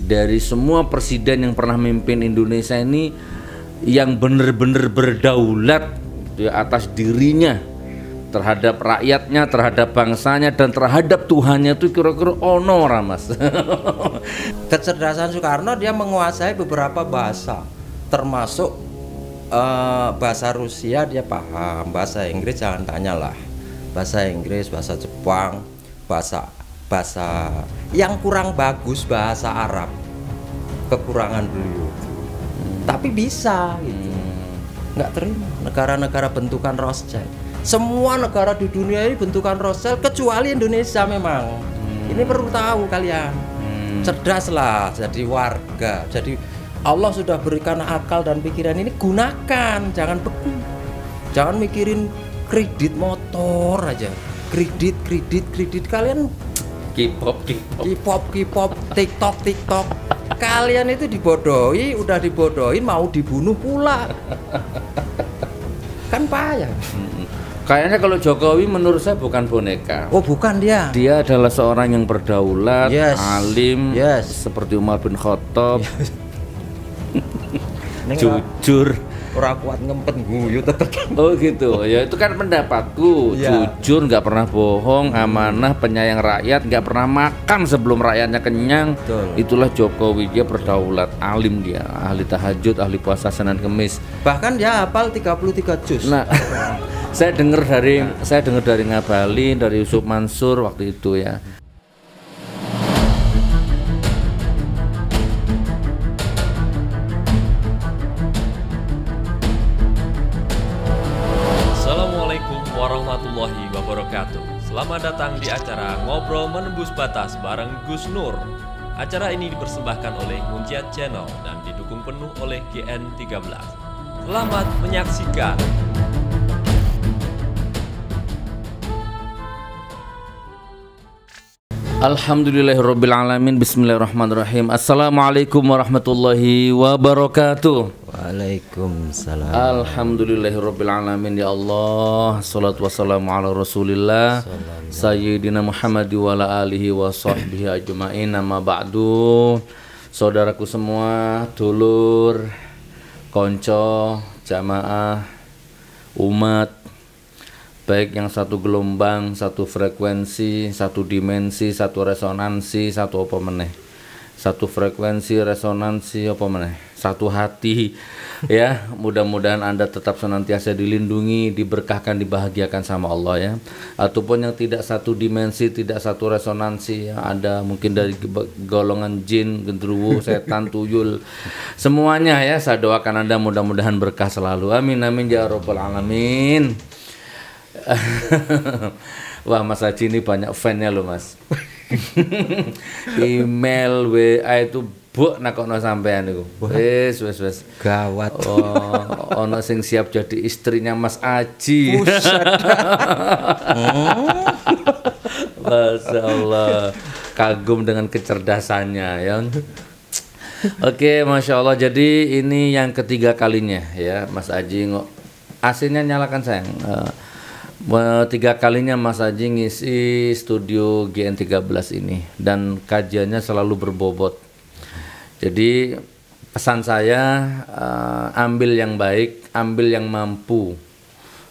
dari semua presiden yang pernah memimpin Indonesia ini yang benar-benar berdaulat di atas dirinya, terhadap rakyatnya, terhadap bangsanya, dan terhadap Tuhannya itu kira-kira ono ora Mas? Kecerdasan Soekarno, dia menguasai beberapa bahasa, termasuk bahasa Rusia dia paham, bahasa Inggris jangan tanyalah, bahasa Inggris, bahasa Jepang, bahasa yang kurang bagus bahasa Arab, kekurangan beliau, tapi bisa gitu. Nggak terima negara-negara bentukan Rothschild. Semua negara di dunia ini bentukan Rothschild kecuali Indonesia memang. Ini perlu tahu kalian. Cerdaslah jadi warga. Jadi Allah sudah berikan akal dan pikiran ini, gunakan, jangan beku. Jangan mikirin kredit motor aja. Kredit kalian K-pop, TikTok. Kalian itu dibodohi, udah dibodohin mau dibunuh pula. Kan payah. Kayaknya kalau Jokowi menurut saya bukan boneka. Oh, bukan dia. Dia adalah seorang yang berdaulat, Yes. alim, Yes. seperti Umar bin Khattab, Neng jujur. ora kuat ngempet guyu tetep. Oh gitu, ya itu kan pendapatku. Ya. Jujur, nggak pernah bohong, amanah, penyayang rakyat, nggak pernah makan sebelum rakyatnya kenyang. Betul. Itulah Jokowi, dia berdaulat, alim dia, ahli tahajud, ahli puasa Senin Kemis. Bahkan dia hafal 33 juz. Nah, saya dengar dari Ngabalin, dari Yusuf Mansur waktu itu ya. Assalamualaikum warahmatullahi wabarakatuh. Selamat datang di acara Ngobrol Menembus Batas bareng Gus Nur. Acara ini dipersembahkan oleh Munjiat Channel dan didukung penuh oleh GN13. Selamat menyaksikan. Alhamdulillahirrabbilalamin. Bismillahirrahmanirrahim. Assalamualaikum warahmatullahi wabarakatuh. Waalaikumsalam. Alhamdulillahirrabbilalamin. Ya Allah, salatu wassalamu ala rasulillah Sayyidina Muhammad wa ala alihi wa sahbihi ajma'in. Amma ba'du. Saudaraku semua, dulur, konco, jamaah, umat, baik yang satu gelombang, satu frekuensi, satu dimensi, satu resonansi, satu apa meneh, satu frekuensi, resonansi, apa meneh, satu hati ya. Mudah-mudahan Anda tetap senantiasa dilindungi, diberkahkan, dibahagiakan sama Allah ya. Ataupun yang tidak satu dimensi, tidak satu resonansi ya, ada mungkin dari golongan jin, gendruwo, setan, tuyul, semuanya ya, saya doakan Anda mudah-mudahan berkah selalu. Amin amin ya rabbal alamin. Wah, Mas Haji ini banyak fan-nya loh Mas. Email, WA itu buk nakokno sampean niku. Wes. Gawat. Oh, ono sing siap jadi istrinya Mas Haji. Masya Allah, kagum dengan kecerdasannya ya. Oke, Masya Allah. Jadi ini yang ketiga kalinya ya Mas Haji. AC-nya nyalakan sayang. 3 kalinya Mas Haji ngisi studio GN13 ini, dan kajiannya selalu berbobot. Jadi pesan saya, ambil yang baik, ambil yang mampu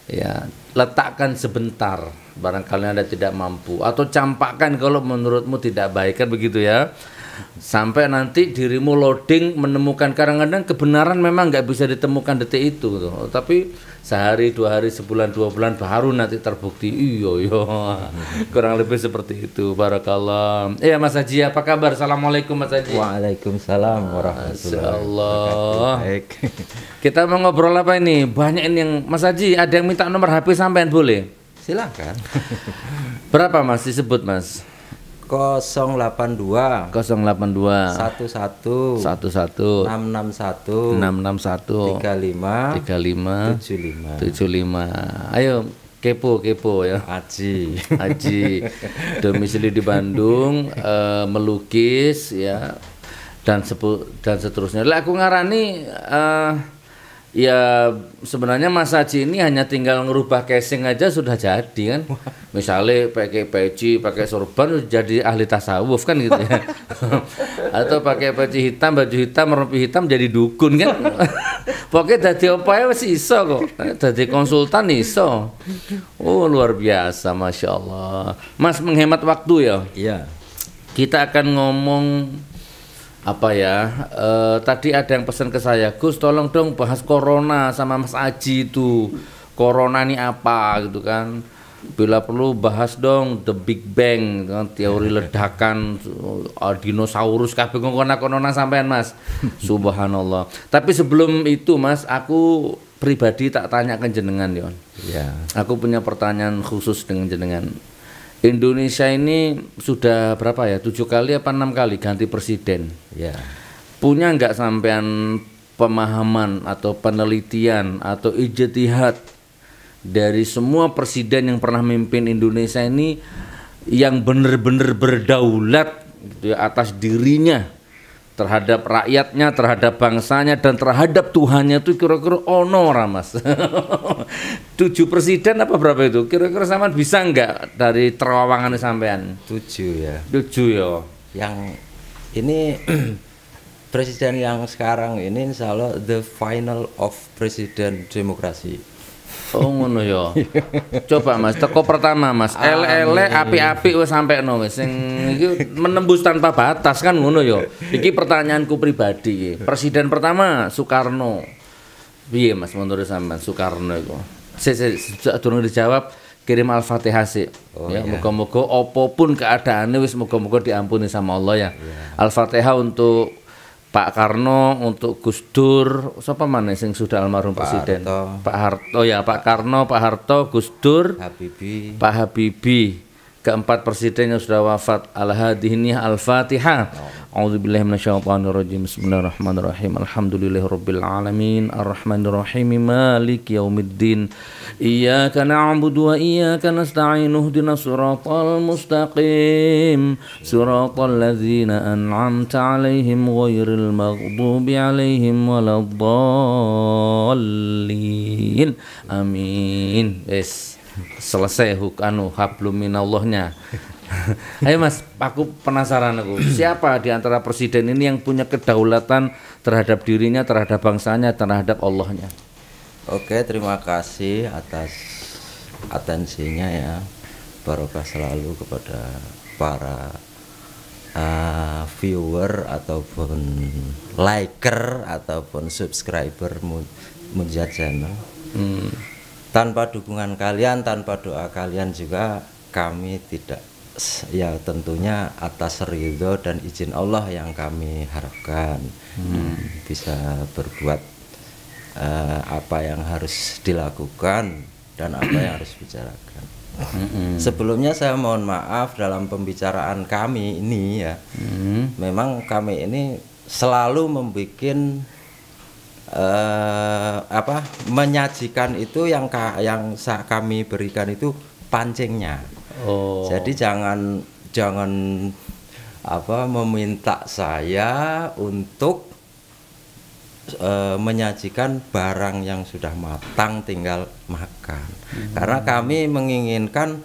ya, letakkan sebentar barangkali Anda tidak mampu, atau campakkan kalau menurutmu tidak baik, kan begitu ya. Sampai nanti dirimu loading menemukan, kadang-kadang kebenaran memang nggak bisa ditemukan detik itu tuh. Tapi sehari, 2 hari, sebulan, 2 bulan baru nanti terbukti. Iyo kurang lebih seperti itu. Barakallah. Iya Mas Haji, apa kabar? Assalamualaikum Mas Haji. Waalaikumsalam warahmatullahi Allah. Baik. Kita mau ngobrol apa ini? Banyak ini yang Mas Haji, ada yang minta nomor HP sampean, boleh? Silakan. Berapa Mas, disebut Mas? 082 082 11 11 661 661 35 75 Ayo kepo ya. Haji domisili di Bandung, melukis ya, dan seterusnya. Lah aku ngarani Ya sebenarnya Mas Haji ini hanya tinggal ngerubah casing aja sudah jadi kan. Misalnya pakai peci, pakai sorban jadi ahli tasawuf kan gitu ya. Atau pakai peci hitam, baju hitam, rompi hitam jadi dukun kan. Pokoknya dadi apa ya masih iso kok. Dadi konsultan iso. Oh luar biasa, Masya Allah. Mas menghemat waktu ya. Iya. Kita akan ngomong apa ya, tadi ada yang pesan ke saya, Gus tolong dong bahas corona sama Mas Aji itu, corona ini apa gitu kan, bila perlu bahas dong The Big Bang kan, teori ledakan dinosaurus kabeh kono-kono sampean Mas. Subhanallah. Tapi sebelum itu Mas, aku pribadi tak tanya ke jenengan Yon. Ya. Aku punya pertanyaan khusus dengan jenengan. Indonesia ini sudah berapa ya, 7 kali apa 6 kali ganti presiden. Ya. Punya nggak sampean pemahaman atau penelitian atau ijtihad dari semua presiden yang pernah memimpin Indonesia ini yang benar-benar berdaulat gitu ya, atas dirinya, terhadap rakyatnya, terhadap bangsanya, dan terhadap Tuhannya itu kira-kira ono ora Mas? 7 presiden apa berapa itu? Kira-kira sampean bisa nggak dari terawangan sampean? 7 ya. 7 ya. Yang ini presiden yang sekarang ini insya Allah the final of presiden demokrasi. Oh ngono ya. Coba Mas, teko pertama Mas. Ele-ele api-api wis sampai no wis sing iki menembus tanpa batas kan ngono ya. Iki pertanyaanku pribadi. Presiden pertama Soekarno. Piye Mas menurut sampean Soekarno iku? Durung dijawab kirim Al-Fatihah sih. Oh, ya, iya. moga-moga apapun keadaannya wis moga-moga diampuni sama Allah ya. Al-Fatihah untuk Pak Karno, untuk Gus Dur, siapa mana sing sudah almarhum presiden? Harto. Pak Harto ya, Pak Karno, Pak Harto, Gus Dur, Habibie. Pak Habibie. Keempat presiden yang sudah wafat. Al-Hadiniyah Al-Fatihah. A'udzubillahi minasyaitonirrajim. Bismillahirrahmanirrahim. Alhamdulillahirabbil alamin. Arrahmanirrahim. Maliki yaumiddin. Iyyaka na'budu wa iyyaka nasta'in. Ihdinas siratal mustaqim. Siratal ladzina an'amta 'alaihim ghairil maghdubi 'alaihim waladdallin. Amin. Yes. Selesai hablum minallahnya. Ayo Mas, aku penasaran aku. Siapa di antara presiden ini yang punya kedaulatan terhadap dirinya, terhadap bangsanya, terhadap Allahnya? Oke, terima kasih atas atensinya ya. Barokah selalu kepada para viewer ataupun liker ataupun subscriber Munjat Channel. Tanpa dukungan kalian, tanpa doa kalian juga kami tidak, ya tentunya atas ridho dan izin Allah yang kami harapkan bisa berbuat apa yang harus dilakukan dan apa yang harus dibicarakan. Sebelumnya saya mohon maaf dalam pembicaraan kami ini ya, memang kami ini selalu membuat menyajikan itu yang kami berikan itu pancingnya. Jadi jangan meminta saya untuk menyajikan barang yang sudah matang tinggal makan. Karena kami menginginkan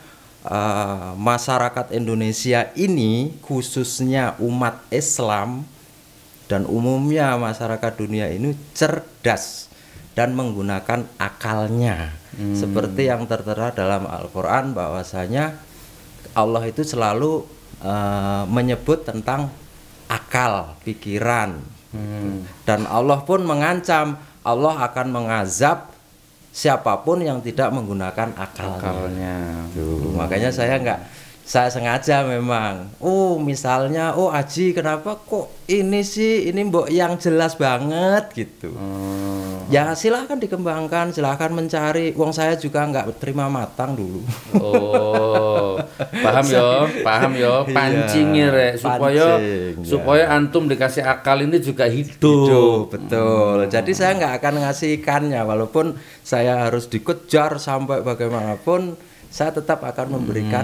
masyarakat Indonesia ini, khususnya umat Islam dan umumnya masyarakat dunia ini cerdas dan menggunakan akalnya. Seperti yang tertera dalam Al-Quran bahwasanya Allah itu selalu menyebut tentang akal, pikiran. Dan Allah pun mengancam, Allah akan mengazab siapapun yang tidak menggunakan akalnya. Makanya saya sengaja memang, misalnya, Aji kenapa kok ini sih, ini mbok yang jelas banget gitu. Ya silahkan dikembangkan, silahkan mencari. Wong saya juga nggak terima matang dulu. Paham yo, pancingnya rek supaya antum dikasih akal ini juga hidup. Betul. Jadi saya nggak akan ngasih ikannya, walaupun saya harus dikejar sampai bagaimanapun, saya tetap akan memberikan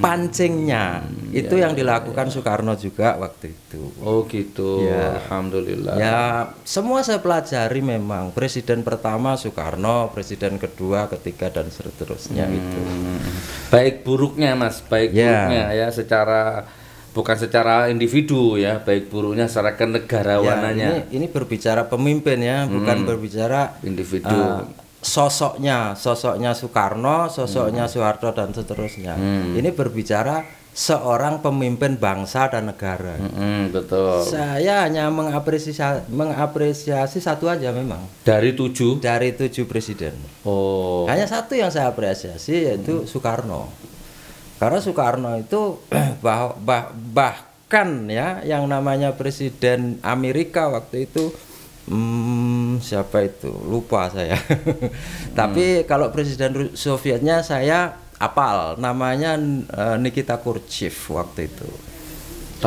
pancingnya. Itu yang dilakukan Soekarno juga waktu itu. Oh gitu. Ya. Alhamdulillah. Ya, semua saya pelajari memang. Presiden pertama Soekarno, presiden kedua, ketiga dan seterusnya itu. Baik buruknya Mas, baik Ya. buruknya ya secara bukan secara individu ya, baik buruknya secara kenegarawanannya. Ini berbicara pemimpin ya, bukan berbicara Individu. sosoknya Soekarno, sosoknya Soeharto dan seterusnya. Ini berbicara seorang pemimpin bangsa dan negara. Betul. Saya hanya mengapresiasi satu aja memang Dari 7. dari 7 presiden. Oh. Hanya satu yang saya apresiasi yaitu Soekarno. Karena Soekarno itu bahkan ya yang namanya presiden Amerika waktu itu siapa itu lupa saya. Tapi kalau presiden Sovietnya saya apal namanya Nikita Khrushchev waktu itu.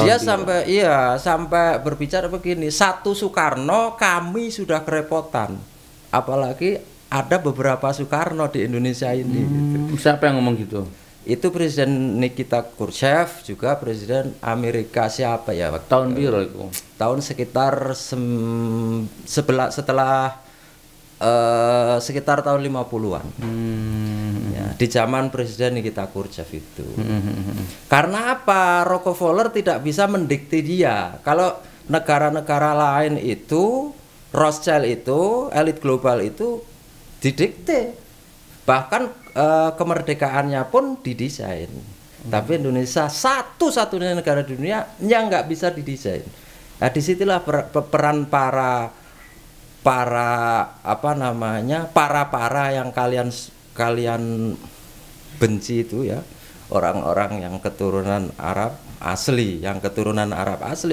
Dia sampai berbicara begini, satu Soekarno kami sudah kerepotan. Apalagi ada beberapa Soekarno di Indonesia ini gitu. Siapa yang ngomong gitu? Itu Presiden Nikita Khrushchev, juga Presiden Amerika siapa ya waktu Tahun biru itu. tahun sekitar setelah sekitar tahun 50-an. Ya, di zaman Presiden Nikita Khrushchev itu. Karena apa? Rockefeller tidak bisa mendikte dia. Kalau negara-negara lain itu, Rothschild itu, elit global itu didikte. Bahkan kemerdekaannya pun didesain. Tapi Indonesia satu-satunya negara di dunia yang nggak bisa didesain. Nah, disitulah peran para yang kalian benci itu ya, orang-orang yang keturunan Arab asli,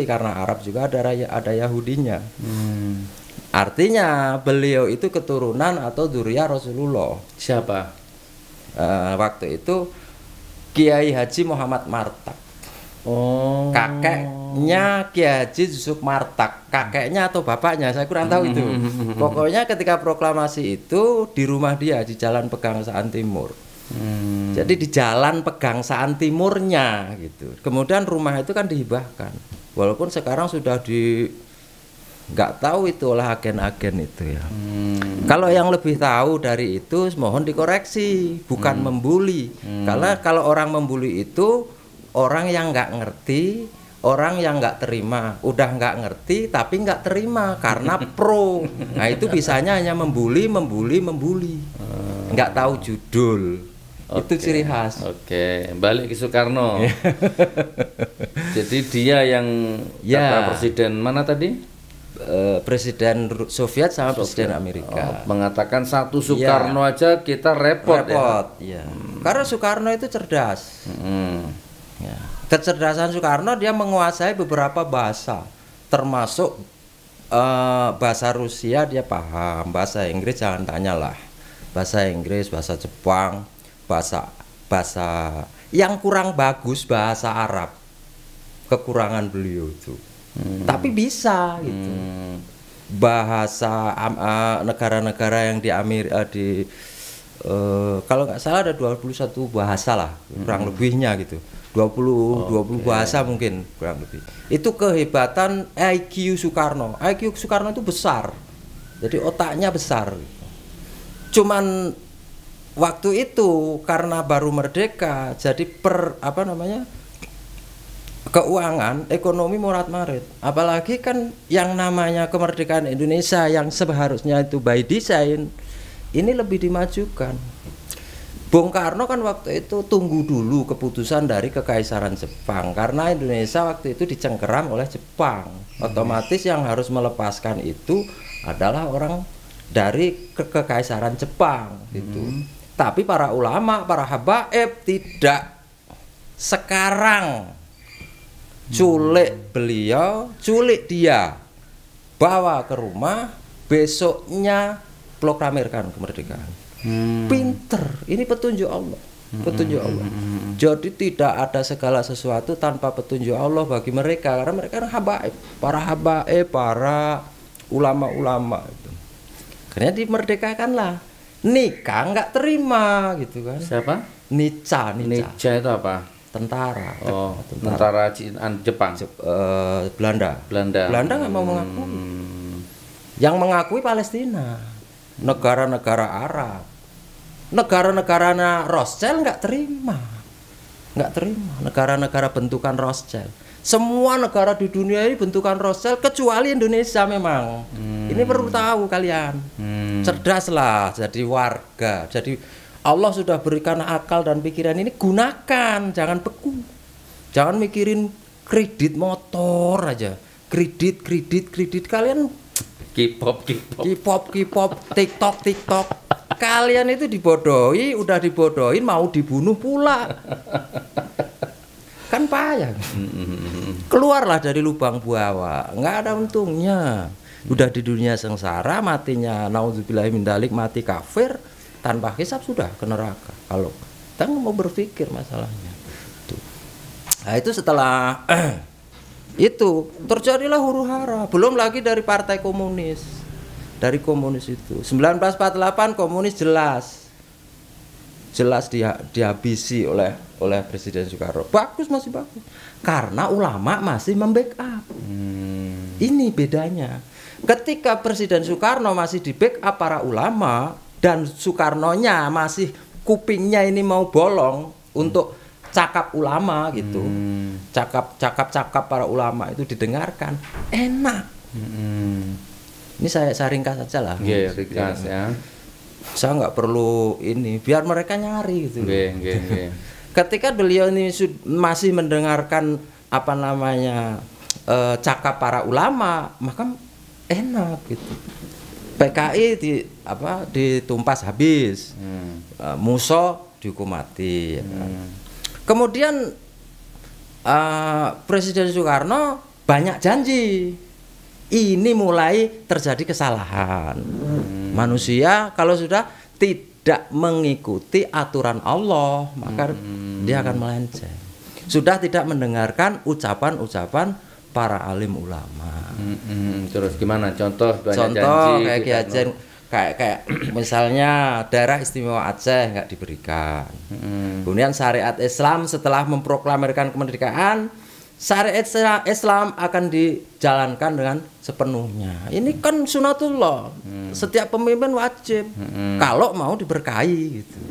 karena Arab juga ada Yahudinya. Artinya beliau itu keturunan atau dzurriyyah Rasulullah. Siapa? Waktu itu Kiai Haji Muhammad Martak. Oh. Kakeknya Kiai Haji Yusuf Martak, kakeknya atau bapaknya saya kurang tahu itu. Pokoknya ketika proklamasi itu di rumah dia di Jalan Pegangsaan Timur. Jadi di Jalan Pegangsaan Timurnya gitu. Kemudian rumah itu kan dihibahkan. Walaupun sekarang sudah nggak tahu itu oleh agen-agen itu ya. Kalau yang lebih tahu dari itu mohon dikoreksi, bukan membuli. Karena kalau orang membuli itu orang yang nggak ngerti, orang yang nggak terima, udah nggak ngerti tapi nggak terima karena pro. Nah itu bisanya hanya membuli, nggak tahu judul. Itu ciri khas. Oke, balik ke Soekarno. Jadi dia yang kata presiden mana tadi? Presiden Soviet sama presiden Amerika. Mengatakan satu Soekarno aja kita repot ya. Karena Soekarno itu cerdas. Ya. Kecerdasan Soekarno dia menguasai beberapa bahasa, termasuk bahasa Rusia dia paham, bahasa Inggris jangan tanyalah. Bahasa Inggris, bahasa Jepang, bahasa yang kurang bagus bahasa Arab. Kekurangan beliau itu. Tapi bisa gitu. Bahasa negara-negara yang di Amerika kalau nggak salah ada 21 bahasa lah kurang lebihnya gitu. 20 bahasa mungkin kurang lebih. Itu kehebatan IQ Soekarno. IQ Soekarno itu besar. Jadi otaknya besar. Cuman waktu itu karena baru merdeka jadi keuangan, ekonomi morat-marit. Apalagi kan yang namanya kemerdekaan Indonesia yang seharusnya itu by design, ini lebih dimajukan. Bung Karno kan waktu itu tunggu dulu keputusan dari Kekaisaran Jepang. Karena Indonesia waktu itu dicengkeram oleh Jepang. Otomatis yang harus melepaskan itu adalah orang dari Kekaisaran Jepang gitu. Tapi para ulama, para habaib tidak. Sekarang culik beliau, culik dia, bawa ke rumah, besoknya proklamirkan kemerdekaan. Pinter, ini petunjuk Allah, petunjuk Allah. Jadi tidak ada segala sesuatu tanpa petunjuk Allah bagi mereka, karena mereka kan habaib, para ulama-ulama itu. Karena dimerdekakanlah. Nikah nggak terima gitu kan? Siapa? Nica itu apa? tentara. Oh, tentara Jepang. Belanda. Belanda Belanda nggak mau mengakui. Yang mengakui Palestina, negara-negara Arab, negara-negara Rothschild nggak terima, negara-negara bentukan Rothschild. Semua negara di dunia ini bentukan Rothschild kecuali Indonesia memang. Ini perlu tahu kalian. Cerdaslah, jadi warga, jadi Allah sudah berikan akal dan pikiran ini, gunakan, jangan beku, jangan mikirin kredit motor aja, kredit kalian. K-pop, TikTok. Kalian itu dibodohi, udah dibodohin mau dibunuh pula. Kan payah. Keluarlah dari lubang buaya, nggak ada untungnya. Udah di dunia sengsara, matinya naudzubillahi min dzalik, mati kafir tanpa hisab sudah ke neraka. Kalau kita nggak mau berpikir masalahnya. Tuh. Nah itu setelah itu terjadilah huru-hara. Belum lagi dari partai komunis. Dari komunis itu 1948 komunis jelas dihabisi oleh Presiden Soekarno. Masih bagus karena ulama masih membackup. Ini bedanya. Ketika Presiden Soekarno masih di backup para ulama dan Soekarnonya masih kupingnya ini mau bolong untuk cakap ulama gitu. Cakap para ulama itu didengarkan, enak. Ini saya ringkas saja lah. Ringkas ya. Saya nggak perlu ini, biar mereka nyari gitu. Ketika beliau ini masih mendengarkan apa namanya cakap para ulama, maka enak gitu. PKI ditumpas habis, Muso dihukum mati. Ya kan? Kemudian Presiden Soekarno banyak janji. Ini mulai terjadi kesalahan. Manusia kalau sudah tidak mengikuti aturan Allah, maka dia akan melenceng. Sudah tidak mendengarkan ucapan-ucapan para alim ulama. Terus gimana? Contoh janji kayak misalnya daerah istimewa Aceh nggak diberikan. Kemudian syariat Islam setelah memproklamirkan kemerdekaan, syariat Islam akan dijalankan dengan sepenuhnya. Ini kan sunatullah. Setiap pemimpin wajib kalau mau diberkahi gitu.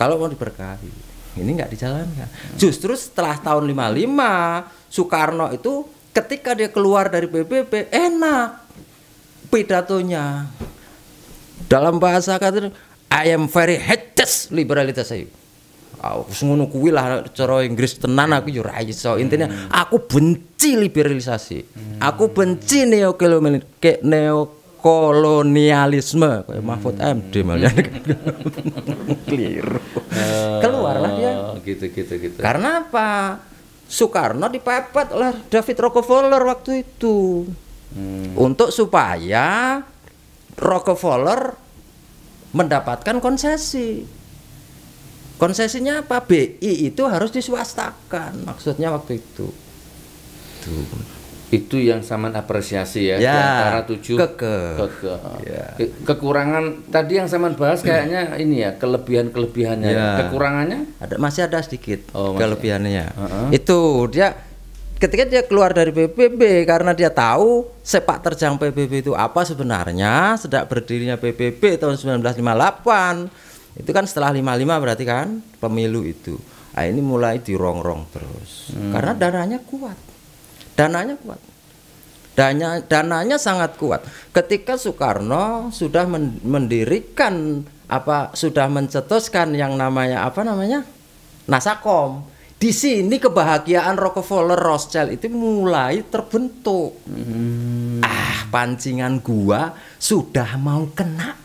Kalau mau diberkahi. Ini nggak dijalankan. Justru setelah tahun 55 Soekarno itu ketika dia keluar dari PBB enak pidatonya. Dalam bahasa kata I am very hates liberalitas saya. Aku ngono kuwi lah cara Inggris tenan aku yo ra iso. Intine aku benci liberalisasi. Aku benci neokolonialisme kayak Mahfud MD malah. Keliru. Keluarlah dia. Gitu. Karena apa? Soekarno dipepet oleh David Rockefeller waktu itu. Untuk supaya Rockefeller mendapatkan konsesi. Konsesinya apa? BI itu harus diswastakan. Maksudnya waktu itu. Itu yang Saman apresiasi ya, di antara 7 kekurangan tadi yang Saman bahas kayaknya ini ya, kelebihannya. Kekurangannya masih ada sedikit kelebihannya. Itu dia ketika dia keluar dari PBB karena dia tahu sepak terjang PBB itu apa sebenarnya. Sejak berdirinya PBB tahun 1958 itu kan setelah 55 berarti kan pemilu itu. Nah, ini mulai dirongrong terus. Karena dananya kuat. Dananya sangat kuat. Ketika Soekarno sudah mendirikan sudah mencetuskan yang namanya Nasakom. Di sini kebahagiaan Rockefeller Rothschild itu mulai terbentuk. Pancingan gua sudah mau kena.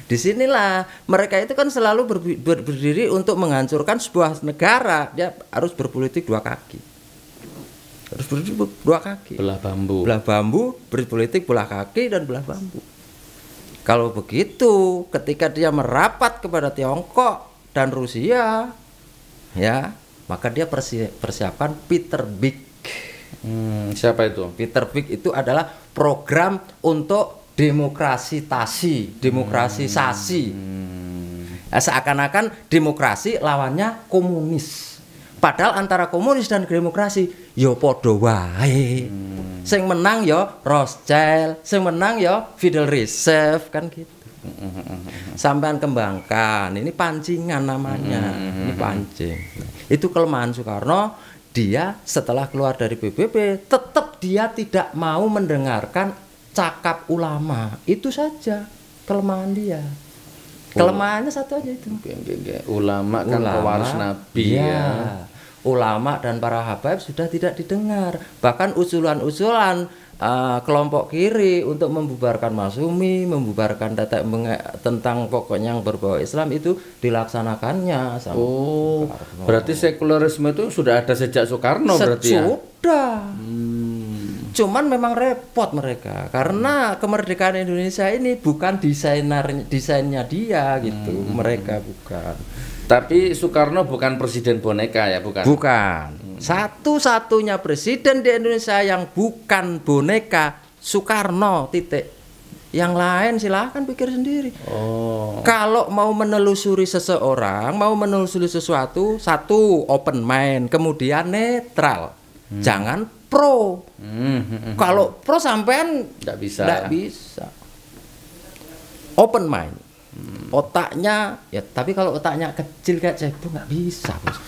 Disinilah mereka itu kan selalu berdiri untuk menghancurkan sebuah negara. Dia harus berpolitik dua kaki. Belah bambu, berpolitik belah kaki dan belah bambu. Kalau begitu, ketika dia merapat kepada Tiongkok dan Rusia, ya, maka dia persiapkan Peter Big. Siapa itu? Peter Big itu adalah program untuk demokrasisasi. Seakan-akan demokrasi lawannya komunis. Padahal antara komunis dan demokrasi yo podo wae. Sing menang yo Rothschild, sing menang yo Federal Reserve kan gitu. Sampean kembangkan, ini pancingan namanya, ini pancing. Itu kelemahan Soekarno, dia setelah keluar dari PBB tetap dia tidak mau mendengarkan cakap ulama. Itu saja kelemahan dia. Kelemahannya satu aja itu. Ulama kan pewaris Nabi ya. Ulama dan para habaib sudah tidak didengar. Bahkan usulan-usulan kelompok kiri untuk membubarkan Masyumi, membubarkan tentang pokoknya yang berbau Islam itu dilaksanakannya sama Soekarno. Berarti sekularisme itu sudah ada sejak Soekarno berarti ya? Sudah. Cuman memang repot mereka karena kemerdekaan Indonesia ini bukan desainnya dia gitu. Mereka bukan. Tapi Soekarno bukan presiden boneka ya, bukan? Bukan. Satu-satunya presiden di Indonesia yang bukan boneka Soekarno, titik. Yang lain silahkan pikir sendiri. Kalau mau menelusuri seseorang, mau menelusuri sesuatu, satu open mind, kemudian netral. Jangan pro. Kalau pro sampean nggak bisa. Nggak bisa. Open mind. Otaknya ya, tapi kalau otaknya kecil kayak cebong nggak bisa, Bos.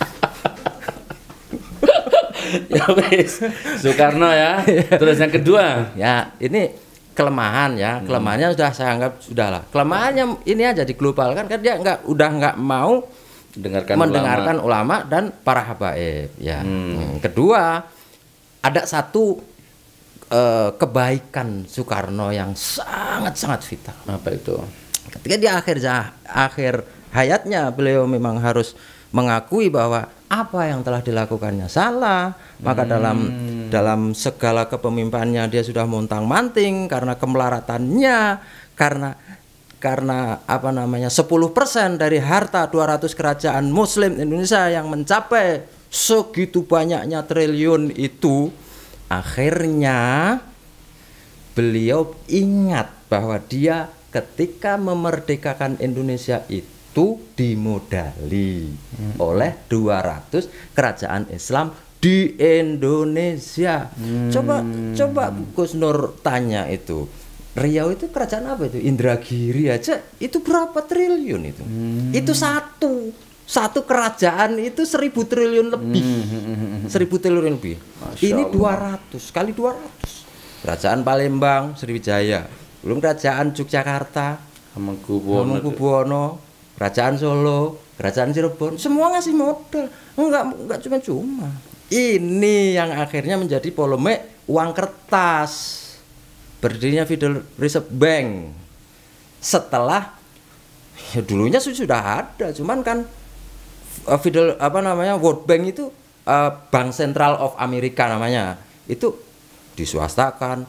Ya wis, Soekarno ya. Terus yang kedua, ya ini kelemahan ya. Kelemahannya sudah saya anggap sudahlah. Kelemahannya ini aja diglobalkan kan dia udah nggak mau mendengarkan ulama dan para habaib ya. Kedua, ada satu kebaikan Soekarno yang sangat-sangat vital. apa itu? Ketika di akhir hayatnya beliau memang harus mengakui bahwa apa yang telah dilakukannya salah, maka dalam segala kepemimpinannya dia sudah montang-manting karena kemelaratannya, karena apa namanya 10% dari harta 200 kerajaan Muslim Indonesia yang mencapai segitu banyaknya triliun itu, akhirnya beliau ingat bahwa dia ketika memerdekakan Indonesia itu dimodali oleh 200 kerajaan Islam di Indonesia. Coba Gus Nur tanya itu. Riau itu kerajaan apa itu? Indragiri aja itu berapa triliun itu? Itu satu kerajaan itu 1000 triliun lebih. 1000 triliun lebih. Ini 200 kali 200. Kerajaan Palembang, Sriwijaya. Belum kerajaan Yogyakarta, Hamengkubuwono, kerajaan Solo, kerajaan Cirebon, semua ngasih modal. Enggak cuma-cuma. Ini yang akhirnya menjadi polemik uang kertas. Berdirinya Federal Reserve Bank. Setelah ya dulunya sudah ada, cuman kan World Bank itu Bank Central of America namanya. Itu diswastakan,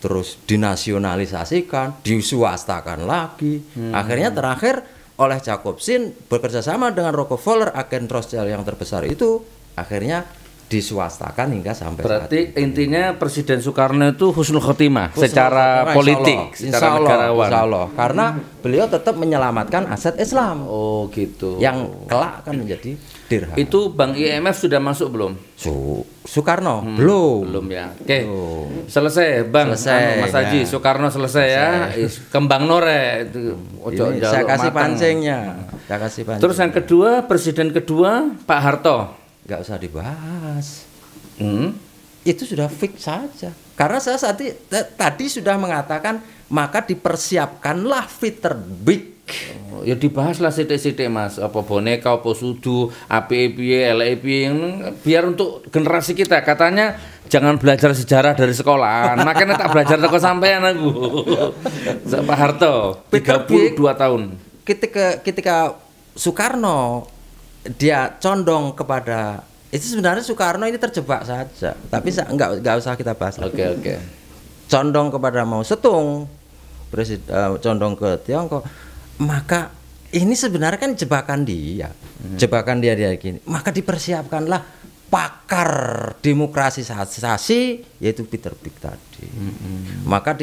terus dinasionalisasikan, diswastakan lagi. Akhirnya terakhir oleh Jacobson bekerjasama dengan Rockefeller, agen Rothschild yang terbesar itu, akhirnya diswastakan hingga sampai berarti intinya Presiden Soekarno itu husnul khotimah secara politik, secara negarawan. Insya Allah, karena beliau tetap menyelamatkan aset Islam. Oh gitu. Yang kelak akan menjadi dirham. Itu Bank IMF sudah masuk belum? Soekarno belum ya. Oke. Selesai Bang. Selesai, Mas Haji, Soekarno selesai ya. Kembang Nore itu. Saya kasih pancingnya. Saya kasih pancing. Terus yang kedua, presiden kedua Pak Harto. Nggak usah dibahas. Itu sudah fix saja. Karena saya tadi sudah mengatakan maka dipersiapkanlah fitur big. Ya dibahaslah sithik-sithik Mas, apa boneka, apa sudu, API, LAP, biar untuk generasi kita. Katanya jangan belajar sejarah dari sekolah. Makanya tak belajar teko sampean aku. Pak Harto 32 tahun. Ketika Soekarno dia condong kepada itu, sebenarnya Soekarno ini terjebak saja, tapi nggak usah kita bahas. Oke. Condong kepada Mao Zedong, condong ke Tiongkok, maka ini sebenarnya kan jebakan dia, gini. Maka dipersiapkanlah pakar demokratisasi yaitu Peter Big tadi. Maka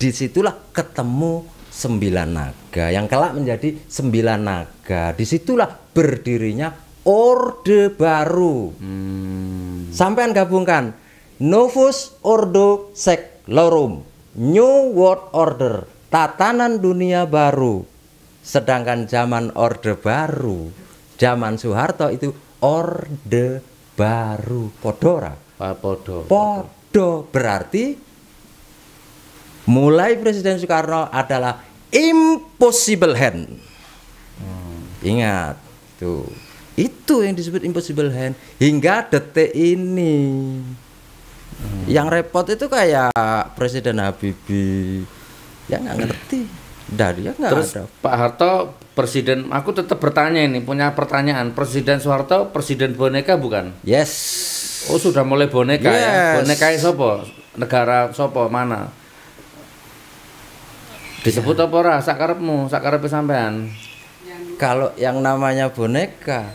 disitulah ketemu 9 naga yang kelak menjadi 9 naga. Disitulah berdirinya Orde Baru. Sampean gabungkan Novus Ordo Seclorum, New World Order, tatanan dunia baru. Sedangkan zaman Orde Baru, zaman Soeharto itu Orde Baru. Podora. Podo berarti mulai Presiden Soekarno adalah impossible hand. Ingat tuh, itu yang disebut impossible hand hingga detik ini. Yang repot itu kayak Presiden Habibie, yang nggak ngerti. Dari ya nggak Terus ada. Pak Harto presiden, aku tetap bertanya ini, punya pertanyaan. Presiden Soeharto presiden boneka bukan? Yes. Oh sudah mulai boneka ya. Yes. Boneka sopo? Negara sopo mana? Disebut apa ora? Sakarepmu, sakarepe sampean. Kalau yang namanya boneka,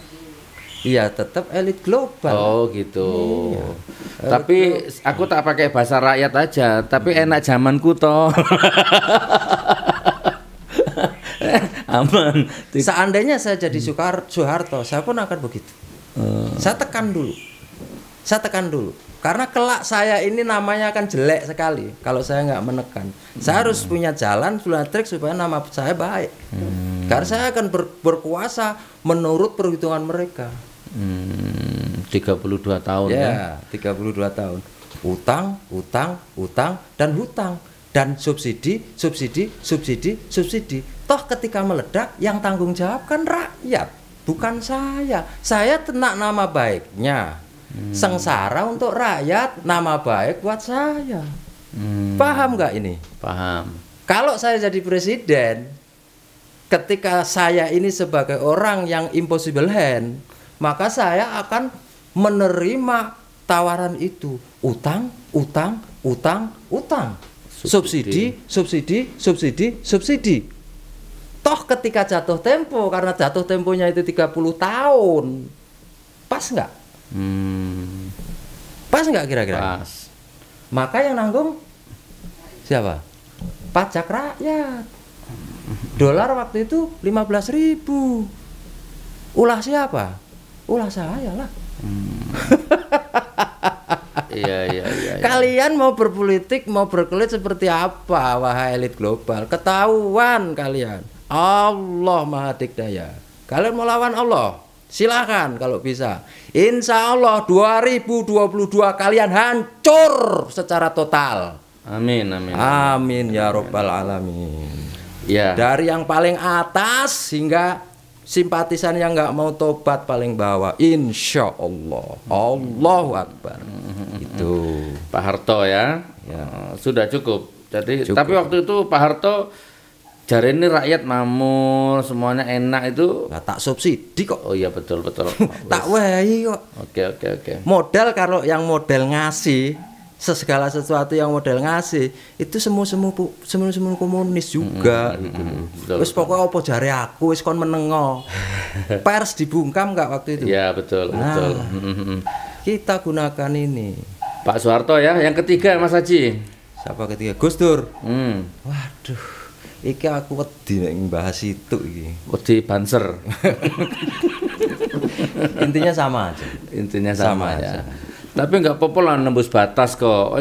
iya tetap elit global. Oh gitu. Tapi aku tak pakai bahasa rakyat aja, tapi enak zamanku toh. Aman. Seandainya saya jadi Soeharto, saya pun akan begitu. Saya tekan dulu. Karena kelak saya ini namanya akan jelek sekali kalau saya nggak menekan. Saya harus punya jalan, punya trik supaya nama saya baik. Karena saya akan berkuasa menurut perhitungan mereka. 32 tahun ya. 32 tahun. Utang, dan hutang. Dan subsidi. Toh ketika meledak yang tanggung jawab kan rakyat, bukan saya. Saya tenak nama baiknya. Sengsara untuk rakyat, nama baik buat saya. Paham nggak ini? Paham. Kalau saya jadi presiden, ketika saya ini sebagai orang yang impossible hand, maka saya akan menerima tawaran itu. Utang. Subsidi. Toh ketika jatuh tempo, karena jatuh temponya itu 30 tahun. Pas nggak? Pas nggak kira-kira? Pas. Maka yang nanggung siapa? Pajak rakyat. Dolar waktu itu 15.000. Ulah siapa? Ulah saya lah. Iya. Kalian mau berpolitik, mau berkelit seperti apa, wahai elit global? Ketahuan kalian. Allah Maha Dikdaya. Kalian mau lawan Allah? Silakan kalau bisa. Insya Allah 2022 kalian hancur secara total. Amin. Amin ya Rabbal Alamin. Ya. Dari yang paling atas hingga simpatisan yang nggak mau tobat paling bawah. Insya Allah. Allahu Akbar. Itu Pak Harto ya. Sudah cukup. Jadi tapi waktu itu Pak Harto jari ini rakyat makmur, semuanya enak itu. nggak tak subsidi kok. Oh iya betul. Tak wehi kok. Oke. Modal kalau yang model ngasih segala sesuatu yang model ngasih itu semu komunis juga gitu. Wis pokoknya apa jare aku wis kon menengo. Pers dibungkam nggak waktu itu? Iya betul. Kita gunakan ini. Pak Soeharto ya, yang ketiga Mas Haji. Siapa ketiga? Gus Dur. Waduh, iki aku wedi nek bahas itu iki. wedi banser. Intinya sama aja. Intinya sama aja. Tapi nggak apa-apa lah nembus batas kok.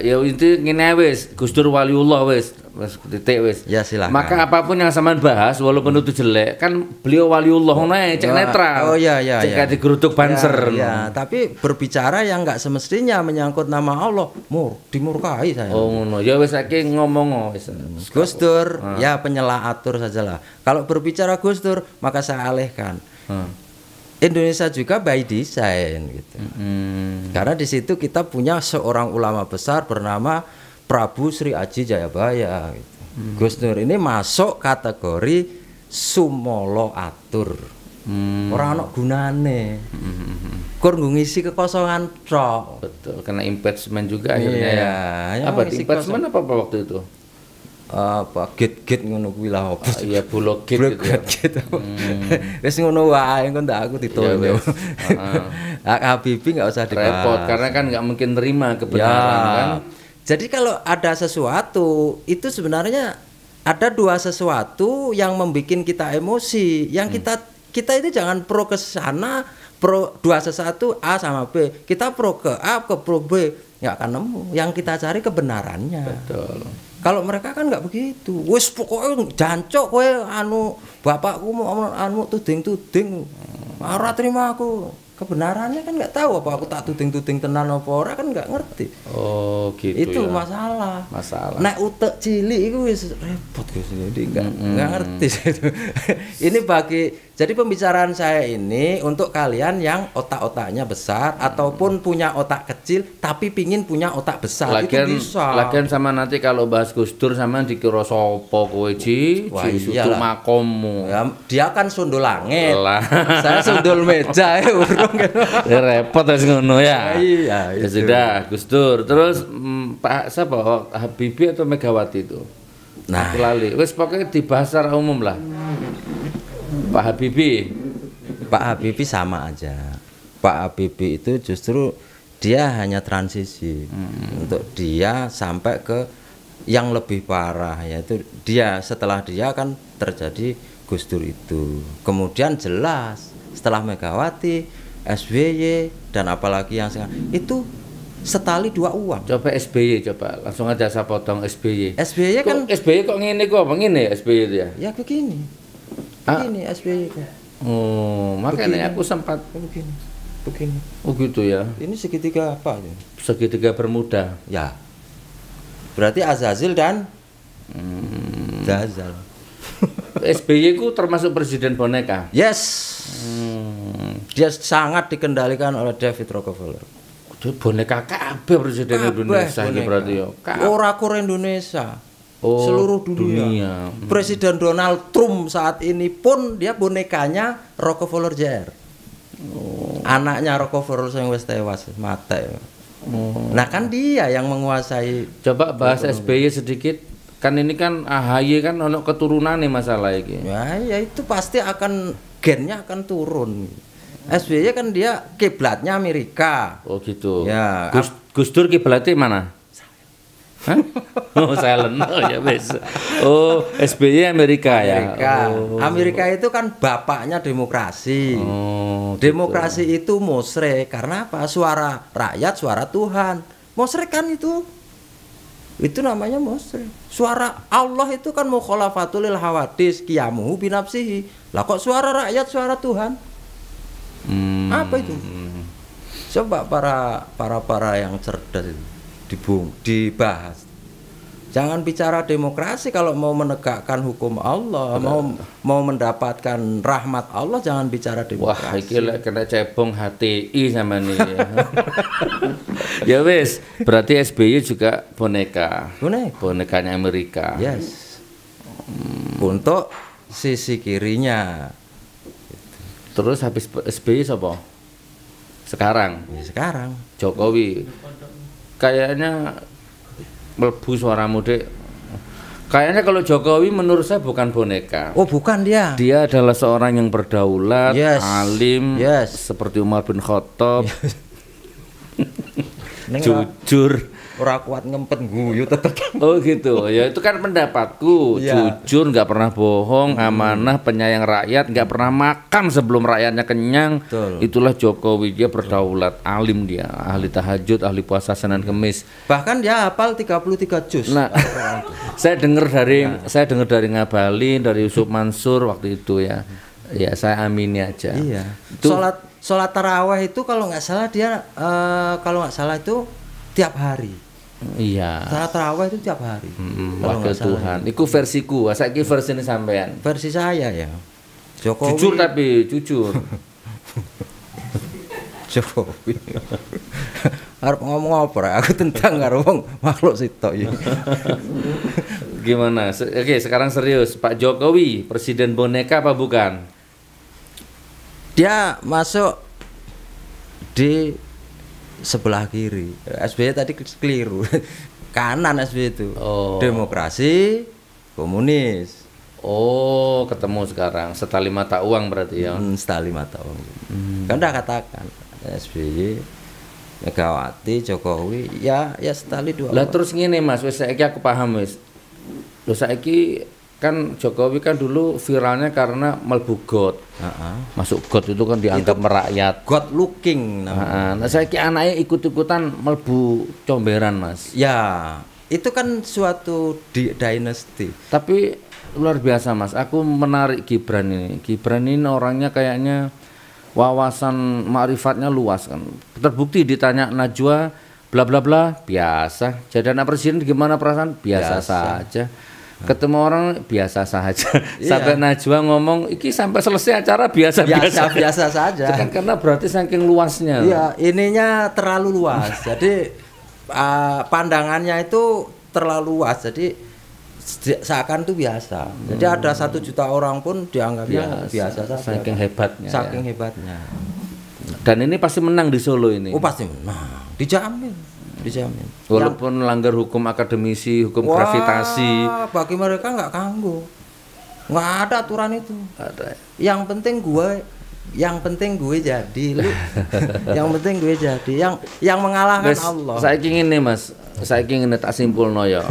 Ya inti ngene wis, Gus Dur waliullah wis titik wis. Ya silakan. Maka apapun yang sampean bahas walaupun itu jelek, kan beliau waliullah ngono ae, cek netral. Oh iya. Cek digeruduk banser. Ya, tapi berbicara yang nggak semestinya menyangkut nama Allah, dimurkai saya. Oh ngono. Ya wis saiki ngomong wis. Gus Dur, ya penyela atur sajalah. Kalau berbicara Gus Dur, maka saya alihkan. Indonesia juga by design gitu. Karena di situ kita punya seorang ulama besar bernama Prabu Sri Aji Jayabaya gitu. Gus Dur ini masuk kategori sumolo atur. Orang ana gunane. Kur ngisi kekosongan tok. Betul, karena impeachment juga akhirnya ya. Apa impeachment apa waktu itu? Apa git ngono kuwi lah apa iya bulog git gitu. Wis ngono wae engko ndak aku ditonyo. Habibie enggak usah dibahas. Repot karena kan enggak mungkin terima kebenaran kan. Jadi kalau ada sesuatu itu sebenarnya ada dua sesuatu yang membuat kita emosi. Yang kita itu jangan pro ke sana, pro 211 A sama B. Kita pro ke A ke pro B, nggak akan nemu. Yang kita cari kebenarannya. Betul. Kalau mereka kan nggak begitu. Wis pokoknya jancok kowe anu bapakku mau anu tuding-tuding. Ora terima aku. Kebenarannya kan nggak tahu apa aku tak tuding-tuding tenan apa ora kan nggak ngerti. Oh gitu. Itu ya. masalah. Nek utek cilik itu wis repot guys, jadi nggak ngerti itu. Ini jadi pembicaraan saya ini untuk kalian yang otak-otaknya besar ataupun punya otak kecil tapi pingin punya otak besar. Itu bisa. Lagian sama nanti kalau bahas Gus Dur sama dikira sopo kowe ji sutu makommu. Ya, dia kan sundul langit. Saya sundul meja ya urung. Ya repot wis ngono ya. Iya, ya sudah Gus Dur. Terus Pak siapa Habibie atau Megawati itu? Nah, aku lali. Wis pokoknya dibahas secara umum lah. Pak Habibie sama aja. Pak Habibie itu justru dia hanya transisi untuk dia sampai ke yang lebih parah, yaitu dia setelah dia kan terjadi Gus Dur itu. Kemudian jelas setelah Megawati, SBY dan apalagi yang sekarang itu setali dua uang. Coba SBY coba langsung aja saya potong SBY. SBY kan SBY kok ngene kok apa ngene SBY itu ya? Ya begini. Begini SBY kok. Oh, makanya aku sempat begini. Oh gitu ya. Ini segitiga apa ya? Segitiga bermuda. Ya. Berarti Azazil dan Dazal. SBY ku termasuk presiden boneka. Yes. Dia sangat dikendalikan oleh David Rockefeller. Dia boneka kabeh presiden Indonesia ini berarti ya. Ora kur Indonesia. Seluruh dunia. Presiden Donald Trump saat ini pun dia bonekanya Rockefeller Jr. Anaknya Rockefeller yang wis tewas mati. Nah kan dia yang menguasai. Coba bahas SBY sedikit. Kan ini kan AHY kan ono keturunan nih masalah ini. Ya itu pasti akan gennya akan turun. SBY kan dia kiblatnya Amerika. Oh gitu. Ya. Gus Dur kiblatnya mana? Hah? Oh silent. Oh ya wes. Oh SBY Amerika ya. Amerika itu kan bapaknya demokrasi. Oh, demokrasi gitu. Itu musyrik karena apa? Suara rakyat, suara Tuhan. Musyrik kan itu namanya musyrik. Suara Allah itu kan mukhalafatul lil hawadis qiyamuhu binafsihi. Lah kok suara rakyat, suara Tuhan? Apa itu? Coba para yang cerdas dibahas. Jangan bicara demokrasi kalau mau menegakkan hukum Allah, mau mendapatkan rahmat Allah, jangan bicara demokrasi. Wah, iki lek kena cebong HTI sama nih. Ya wes, berarti SBY juga bonekanya Amerika. Yes. Untuk sisi kirinya. Terus habis SBY siapa? Sekarang. Ya, sekarang Jokowi. Kayaknya melebu suaramu dek. Kayaknya kalau Jokowi menurut saya bukan boneka. Oh bukan dia. Dia adalah seorang yang berdaulat, alim, seperti Umar bin Khattab, jujur. Ora kuat ngempet guyu tetep. Oh gitu. Ya itu kan pendapatku. Jujur, nggak pernah bohong, amanah, penyayang rakyat, nggak pernah makan sebelum rakyatnya kenyang. Itulah Jokowi. Dia berdaulat, alim dia, ahli tahajud, ahli puasa Senin Kemis. Bahkan dia hafal 33 juz. Nah, saya dengar dari Ngabalin, dari Yusuf Mansur waktu itu ya. Ya saya amini aja. Iya. Sholat tarawih itu kalau nggak salah dia itu tiap hari. Iya. Salat tarawih itu tiap hari. Wakil Tuhan. Iku versiku, saiki versi ini sampean. Versi saya ya. Jokowi. Jujur tapi jujur. Jokowi. Harap ngomong apa? Aku tentang karo wong makhluk sitok iki. Gimana? Oke, sekarang serius. Pak Jokowi presiden boneka apa bukan? Dia masuk di sebelah kiri. SBY tadi keliru. Kanan SBY itu. Demokrasi, komunis. Oh, ketemu sekarang. Setali mata uang berarti ya. Setali mata uang. Kan udah katakan SBY, Megawati, Jokowi, ya setali dua. Lah terus ngene Mas, wis saiki aku paham wis. Lho saiki kan Jokowi kan dulu viralnya karena melbu got. Masuk got itu kan dianggap merakyat. God looking namanya. Nah, saya ki anaknya ikut-ikutan melbu comberan, Mas. Ya, itu kan suatu dynasty. Tapi luar biasa, Mas. Aku menarik Gibran ini. Gibran ini orangnya kayaknya wawasan ma'rifatnya luas kan. Terbukti ditanya Najwa bla bla bla biasa. Jadi anak presiden gimana perasaan? Biasa saja. Ketemu orang biasa saja. Sampai Najwa ngomong iki sampai selesai acara biasa saja. Itu kan karena berarti saking luasnya. Iya, ininya terlalu luas. Jadi pandangannya itu terlalu luas. Jadi seakan itu biasa. Jadi ada 1 juta orang pun dianggapnya biasa saja. Saking hebatnya. Saking hebatnya. Dan ini pasti menang di Solo ini. Oh pasti menang. Dijamin. Walaupun melanggar hukum akademisi, hukum gravitasi. Bagi mereka nggak kanggo. Nggak ada aturan itu. Ada. Yang penting gue jadi lu. Yang penting gue jadi. Yang mengalahkan Allah. Saya ingin nih, Mas. Saya ingin tak simpulno ya.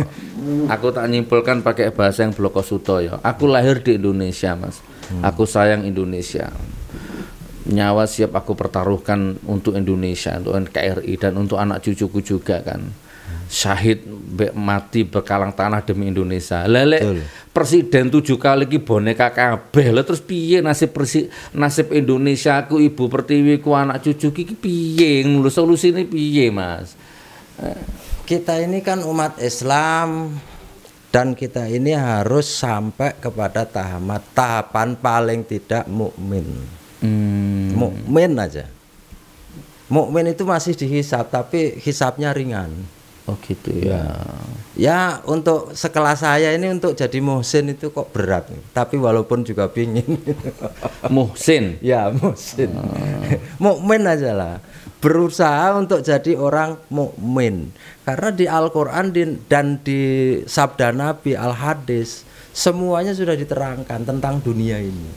Aku tak nyimpulkan pakai bahasa yang bloko suto ya. Aku lahir di Indonesia, Mas. Aku sayang Indonesia. Nyawa siap aku pertaruhkan untuk Indonesia, untuk NKRI dan untuk anak cucuku juga kan. Syahid mati berkalang tanah demi Indonesia. Lele presiden 7 kali ki boneka kabeh. Lah terus piye nasib Indonesia ku Ibu Pertiwi ku anak cucu ki piye? Ngono solusine piye, Mas? Kita ini kan umat Islam dan kita ini harus sampai kepada tahapan paling tidak mukmin. Mukmin aja. Mukmin itu masih dihisab tapi hisabnya ringan. Oh gitu ya. Ya untuk sekelas saya ini untuk jadi muhsin itu kok berat. Tapi walaupun juga pingin. Muhsin. Ya muhsin. Mukmin aja lah. Berusaha untuk jadi orang mukmin. Karena di Al-Qur'an dan di sabda Nabi Al-Hadis semuanya sudah diterangkan tentang dunia ini.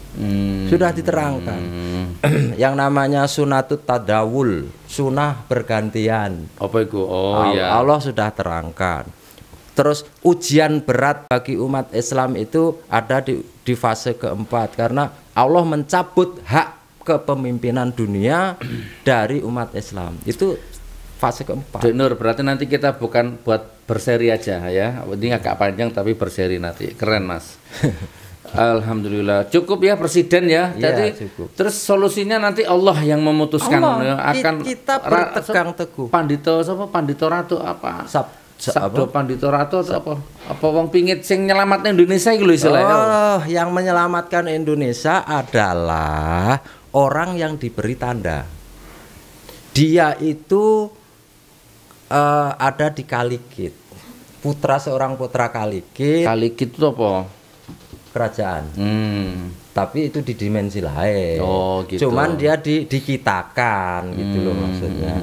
Sudah diterangkan. Yang namanya sunatut tadawul, sunnah bergantian. Apa itu? Oh iya. Allah sudah terangkan. Terus ujian berat bagi umat Islam itu ada di fase keempat karena Allah mencabut hak kepemimpinan dunia dari umat Islam. Itu fase keempat. Nur, berarti nanti kita bukan buat berseri aja ya. Ini agak panjang tapi berseri nanti. Keren, Mas. Alhamdulillah. Cukup ya presiden ya. Jadi cukup. Terus solusinya nanti Allah yang memutuskan Allah, ya, akan kita berpegang teguh. Pandito sapa? Pandito Ratu apa? apa? Sabdo Pandito Ratu atau apa? Apa wong pingit sing nyelamatkan Indonesia iki lho istilahnya. Oh, yang menyelamatkan Indonesia adalah orang yang diberi tanda. Dia itu ada di Kalikit, seorang putra Kalikit. Kalikit itu apa? Kerajaan. Tapi itu di dimensi lain. Oh, gitu. Cuman dia dikitakan gitu loh maksudnya.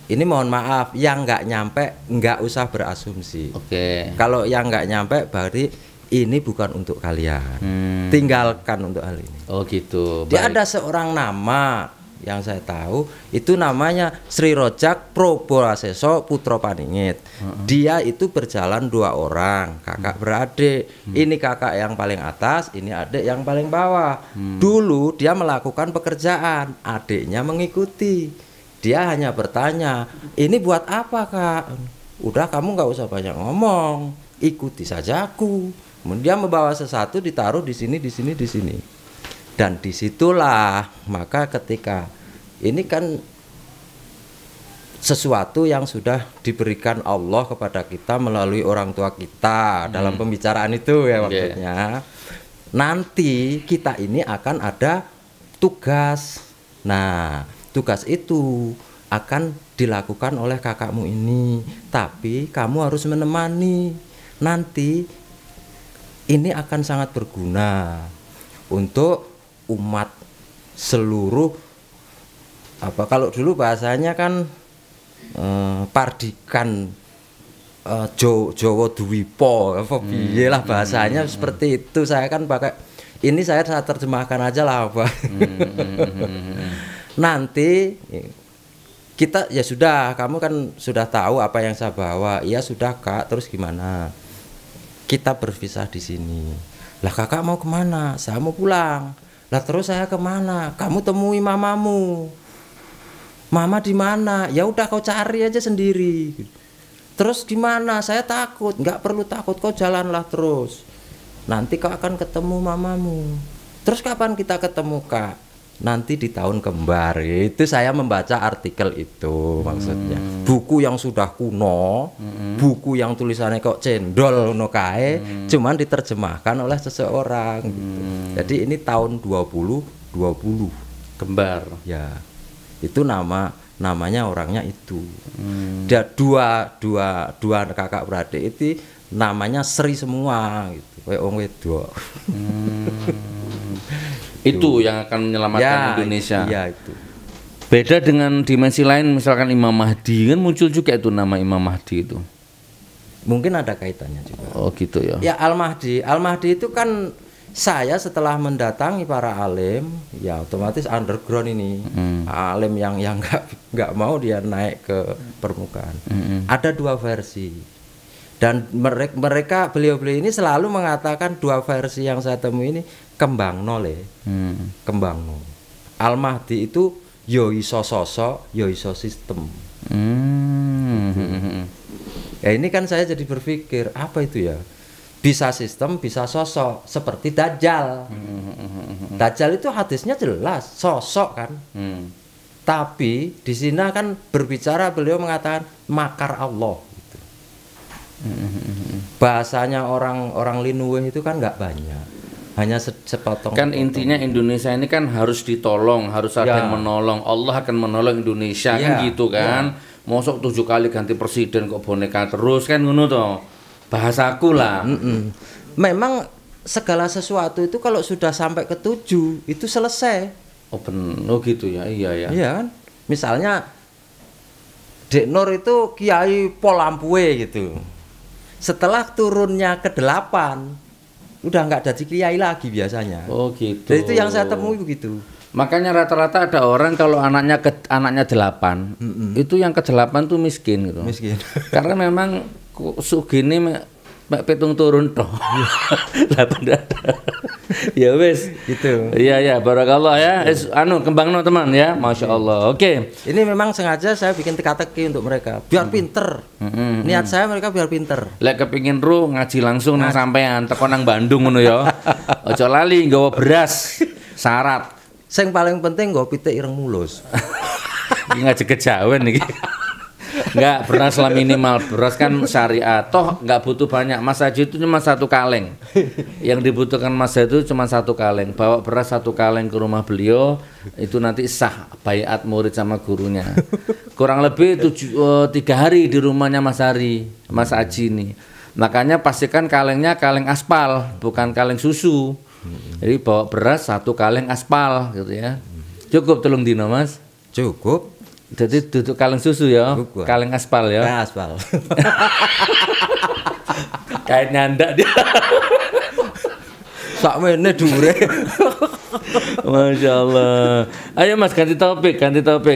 Ini mohon maaf, yang nggak nyampe nggak usah berasumsi. Oke. Kalau yang nggak nyampe berarti ini bukan untuk kalian. Tinggalkan untuk hal ini. Oh gitu. Dia ada seorang nama yang saya tahu itu namanya Sri Rojak Proboraseso Putro Paningit. Dia itu berjalan 2 orang, kakak beradik. Ini kakak yang paling atas, ini adik yang paling bawah. Dulu dia melakukan pekerjaan, adiknya mengikuti. Dia hanya bertanya, ini buat apa kak? Udah kamu nggak usah banyak ngomong, ikuti saja aku. Kemudian membawa sesuatu ditaruh di sini, di sini, di sini. Dan disitulah maka ketika ini kan sesuatu yang sudah diberikan Allah kepada kita melalui orang tua kita dalam pembicaraan itu ya maksudnya. Nanti kita ini akan ada tugas. Nah, tugas itu akan dilakukan oleh kakakmu ini. Tapi kamu harus menemani. Nanti ini akan sangat berguna untuk umat seluruh kalau dulu bahasanya kan pardikan Jawa Dwipo apa piye lah bahasanya seperti itu. Saya kan pakai ini saya terjemahkan aja lah apa. Nanti kita ya sudah, kamu kan sudah tahu apa yang saya bawa. Iya sudah kak, terus gimana? kita berpisah di sini. Lah kakak mau kemana? Saya mau pulang. Lah terus saya kemana? Kamu temui mamamu. Mama di mana? Ya udah kau cari aja sendiri. Terus gimana? Saya takut. Nggak perlu takut, kau jalanlah terus. Nanti kau akan ketemu mamamu. Terus kapan kita ketemu kak? Nanti di tahun kembar. Itu saya membaca artikel itu maksudnya. Buku yang sudah kuno, buku yang tulisannya kok cendol no kae, cuman diterjemahkan oleh seseorang gitu. Jadi ini tahun 2020 Kembar. ya. Itu namanya orangnya itu. Dia dua kakak beradik itu namanya Sri semua gitu. Kayak wong wedok. Itu yang akan menyelamatkan Indonesia. Iya itu. Beda dengan dimensi lain, misalkan Imam Mahdi kan muncul juga itu nama Imam Mahdi itu. Mungkin ada kaitannya juga. Oh gitu ya. Ya Al-Mahdi itu kan saya setelah mendatangi para alim, ya otomatis underground ini. Alim yang nggak mau dia naik ke permukaan. Ada dua versi. Dan mereka beliau-beliau ini selalu mengatakan dua versi yang saya temui ini kembang nole. Kembang nol. Al-Mahdi itu yo iso sosok, yo iso sistem. Ya ini kan saya jadi berpikir apa itu ya? Bisa sistem, bisa sosok, seperti Dajjal. Dajjal itu hadisnya jelas, sosok kan. Tapi di sini kan berbicara beliau mengatakan makar Allah. Gitu. Bahasanya orang Linuwe itu kan nggak banyak, hanya sepotong. Kan intinya Indonesia ini kan harus ditolong, harus ada yang menolong. Allah akan menolong Indonesia kan gitu kan. Mosok 7 kali ganti presiden kok boneka terus kan ngono toh. Bahasaku lah. Memang segala sesuatu itu kalau sudah sampai ke 7 itu selesai. Oh gitu ya. Iya ya. Iya kan? Misalnya Dek Nur itu Kiai Polampue gitu. Setelah turunnya ke 8 udah nggak jadi kiai lagi biasanya. Oh gitu. Jadi itu yang saya temui begitu. Makanya rata-rata ada orang kalau anaknya 8 itu yang ke-8 tuh miskin gitu. Miskin. Karena memang sugine mek pitung turun toh. 8 ada. Ya wes Gitu. Iya barakallah ya. Kembangno teman ya. Masya Allah. Oke. Ini memang sengaja saya bikin teka-teki untuk mereka biar pinter. Niat saya mereka biar pinter. Lek kepingin ngaji langsung nang sampean teko nang Bandung ngono ya. Aja lali nggawa beras syarat. Sing paling penting nggo pitik ireng mulus. Iki ngaji kejawen iki. Enggak, beras lah minimal. Beras kan syariat. Toh enggak butuh banyak. Mas Haji itu cuma 1 kaleng. Yang dibutuhkan Mas Haji itu cuma 1 kaleng. Bawa beras 1 kaleng ke rumah beliau, itu nanti sah baiat murid sama gurunya. Kurang lebih 3 hari di rumahnya Mas Haji ini. Makanya pastikan kalengnya kaleng aspal, bukan kaleng susu. Jadi bawa beras 1 kaleng aspal gitu ya. Cukup telung dino Mas? Cukup. Jadi duduk kaleng susu ya, Cukup. kaleng aspal ya. Nah, aspal. Kayak nyandak dia. Sakmene dhuwure. Masya Allah. Ayo Mas ganti topik.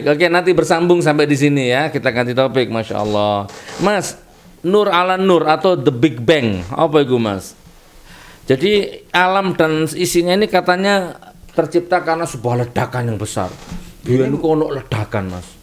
Oke nanti bersambung sampai di sini ya. Kita ganti topik. Masya Allah. Mas, Nur ala Nur atau The Big Bang, apa itu Mas? Jadi alam dan isinya ini katanya tercipta karena sebuah ledakan yang besar. Biyen kok ono ledakan Mas.